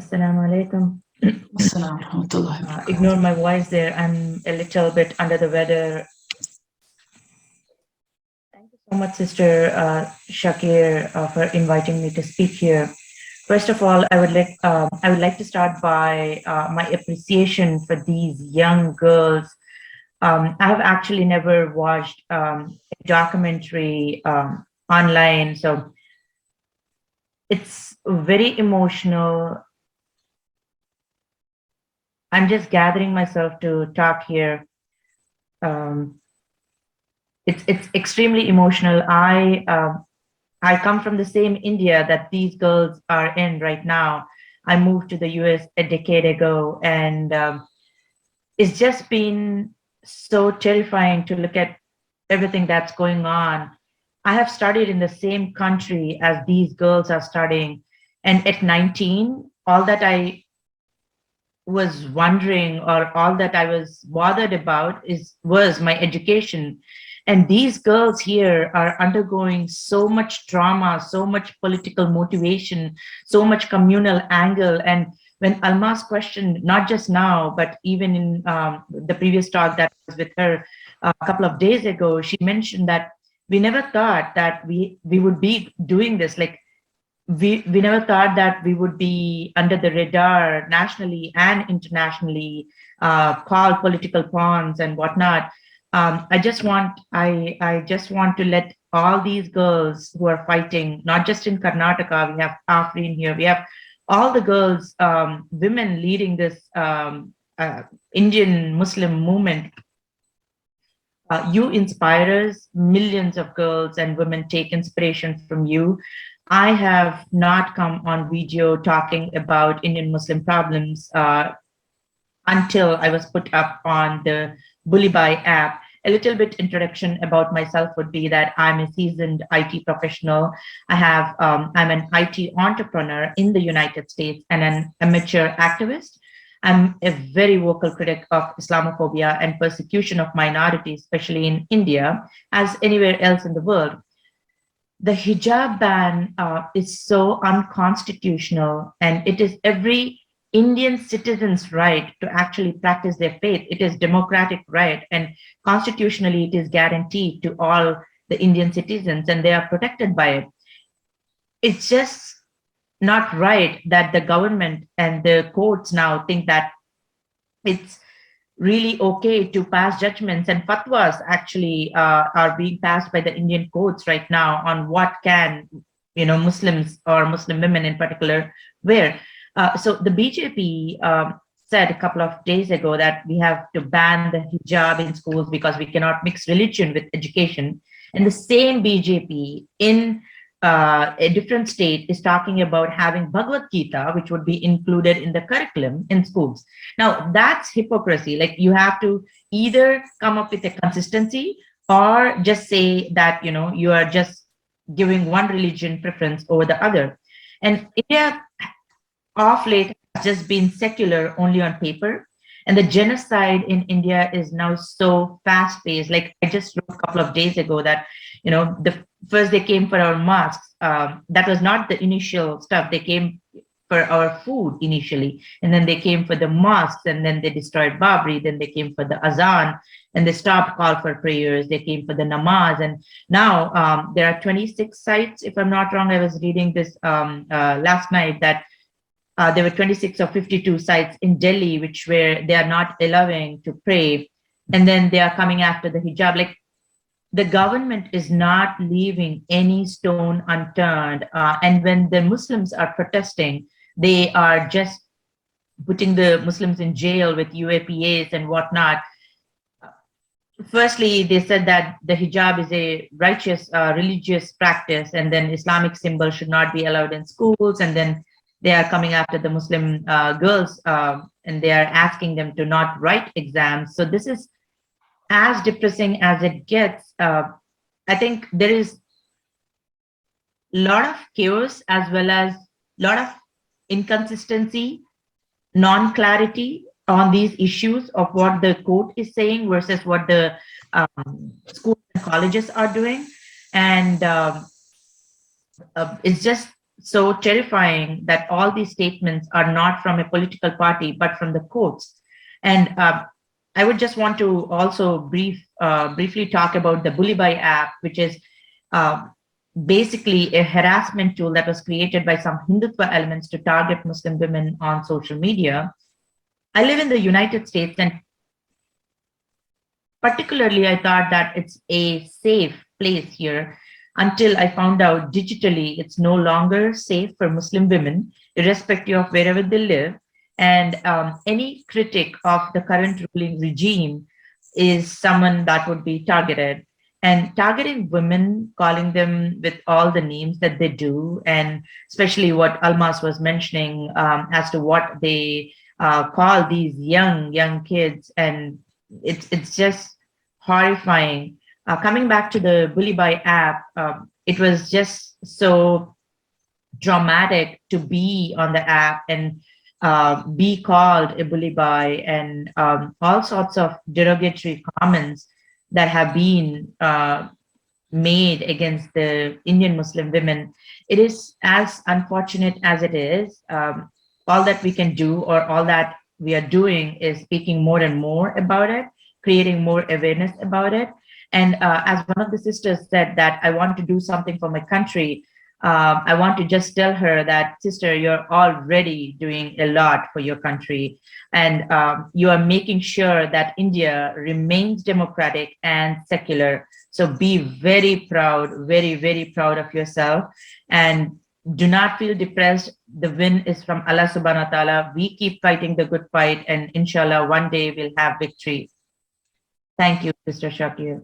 Assalamu alaikum. Assalamu warahmatullahi wabarakatuh. Ignore my voice there. I'm a little bit under the weather. Thank you so much, Sister Shakir, for inviting me to speak here. First of all, I would like to start by my appreciation for these young girls. I have actually never watched a documentary online, so it's very emotional. I'm just gathering myself to talk here. It's extremely emotional. I come from the same India that these girls are in right now. I moved to the US a decade ago, and it's just been so terrifying to look at everything that's going on. I have studied in the same country as these girls are studying, and at 19, all that I was wondering, or all that I was bothered about, was my education. And these girls here are undergoing so much trauma, so much political motivation, so much communal angle. And when Alma's questioned, not just now, but even in the previous talk that was with her a couple of days ago, she mentioned that we never thought that we would be doing this. Like, we never thought that we would be under the radar nationally and internationally, called political pawns and whatnot. I just want to let all these girls who are fighting, not just in Karnataka, we have Afrin here, we have all the girls, women leading this Indian Muslim movement. You inspire us. Millions of girls and women take inspiration from you. I have not come on video talking about Indian Muslim problems until I was put up on the Bulibai app. A little bit introduction about myself would be that I'm a seasoned IT professional. I'm an IT entrepreneur in the United States and an amateur activist. I'm a very vocal critic of Islamophobia and persecution of minorities, especially in India, as anywhere else in the world. The hijab ban is so unconstitutional, and it is every Indian citizen's right to actually practice their faith. It is democratic right, and constitutionally it is guaranteed to all the Indian citizens, and they are protected by it. It's just not right that the government and the courts now think that it's really okay to pass judgments, and fatwas actually are being passed by the Indian courts right now on what can, Muslims or Muslim women in particular wear. So the BJP said a couple of days ago that we have to ban the hijab in schools because we cannot mix religion with education. And the same BJP in a different state is talking about having Bhagavad Gita, which would be included in the curriculum in schools. Now, that's hypocrisy. Like, you have to either come up with a consistency or just say that, you are just giving one religion preference over the other. And India, of late, has just been secular only on paper. And the genocide in India is now so fast-paced. Like, I just wrote a couple of days ago that, first they came for our mosques. That was not the initial stuff. They came for our food initially, and then they came for the mosques, and then they destroyed Babri. Then they came for the azan, and they stopped call for prayers. They came for the namaz, and now there are 26 sites, if I'm not wrong. I was reading this last night that there were 26 or 52 sites in Delhi where they are not allowing to pray, and then they are coming after the hijab. Like, the government is not leaving any stone unturned. And when the Muslims are protesting, they are just putting the Muslims in jail with UAPAs and whatnot. Firstly, they said that the hijab is a righteous religious practice, and then Islamic symbols should not be allowed in schools. And then they are coming after the Muslim girls, and they are asking them to not write exams. So this is as depressing as it gets. I think there is a lot of chaos, as well as a lot of inconsistency, non-clarity on these issues of what the court is saying versus what the schools and colleges are doing. And it's just so terrifying that all these statements are not from a political party, but from the courts. And I would just want to also briefly talk about the Bully Bhai app, which is basically a harassment tool that was created by some Hindutva elements to target Muslim women on social media. I live in the United States, and particularly I thought that it's a safe place here until I found out digitally it's no longer safe for Muslim women, irrespective of wherever they live. And any critic of the current ruling regime is someone that would be targeted. And targeting women, calling them with all the names that they do, and especially what Almas was mentioning as to what they call these young kids, and it's just horrifying. Coming back to the Bully Bhai app, it was just so dramatic to be on the app and be called a bully bhai, and all sorts of derogatory comments that have been made against the Indian Muslim women. It is as unfortunate as it is. All that we can do, or all that we are doing, is speaking more and more about it, creating more awareness about it. And as one of the sisters said that I want to do something for my country, I want to just tell her that, sister, you're already doing a lot for your country, and you are making sure that India remains democratic and secular. So be very proud, very proud of yourself, and do not feel depressed. The win is from Allah subhanahu wa ta'ala. We keep fighting the good fight, and inshallah one day we'll have victory. Thank you, Sister Shakir.